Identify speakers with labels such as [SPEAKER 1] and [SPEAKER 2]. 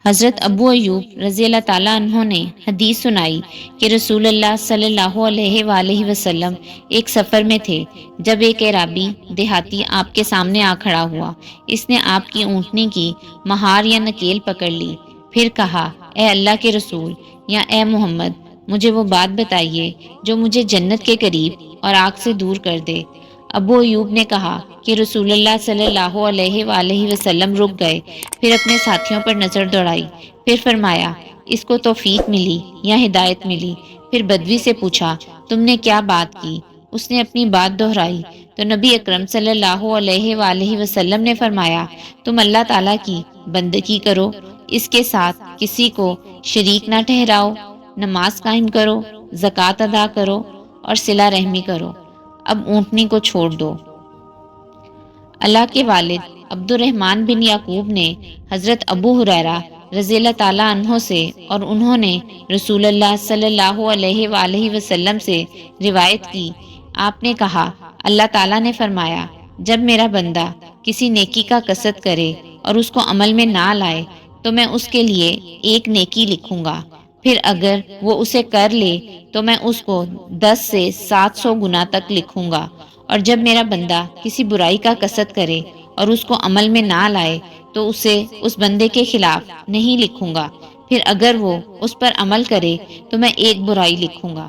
[SPEAKER 1] حضرت ابو ایوب رضی اللہ تعالیٰ عنہ نے حدیث سنائی کہ رسول اللہ صلی اللہ علیہ وآلہ وسلم ایک سفر میں تھے، جب ایک اعرابی دیہاتی آپ کے سامنے آ کھڑا ہوا۔ اس نے آپ کی اونٹنی کی مہار یا نکیل پکڑ لی، پھر کہا، اے اللہ کے رسول یا اے محمد، مجھے وہ بات بتائیے جو مجھے جنت کے قریب اور آگ سے دور کر دے۔ ابو ایوب نے کہا کہ رسول اللہ صلی اللہ علیہ وآلہ وسلم رک گئے، پھر اپنے ساتھیوں پر نظر دوڑائی، پھر فرمایا، اس کو توفیق ملی یا ہدایت ملی؟ پھر بدوی سے پوچھا، تم نے کیا بات کی؟ اس نے اپنی بات دہرائی تو نبی اکرم صلی اللہ علیہ وآلہ وسلم نے فرمایا، تم اللہ تعالیٰ کی بندگی کرو، اس کے ساتھ کسی کو شریک نہ ٹھہراؤ، نماز قائم کرو، زکوٰۃ ادا کرو اور صلہ رحمی کرو، اب اونٹنی کو چھوڑ دو۔ اللہ کے والد عبد الرحمن بن یعقوب نے حضرت ابو ہریرہ رضی اللہ تعالیٰ عنہ سے اور انہوں نے رسول اللہ صلی اللہ علیہ وآلہ وسلم سے روایت کی، آپ نے کہا، اللہ تعالیٰ نے فرمایا، جب میرا بندہ کسی نیکی کا قصد کرے اور اس کو عمل میں نہ لائے تو میں اس کے لیے ایک نیکی لکھوں گا، پھر اگر وہ اسے کر لے تو میں اس کو 10 سے 700 گنا تک لکھوں گا، اور جب میرا بندہ کسی برائی کا قصد کرے اور اس کو عمل میں نہ لائے تو اسے اس بندے کے خلاف نہیں لکھوں گا، پھر اگر وہ اس پر عمل کرے تو میں ایک برائی لکھوں گا۔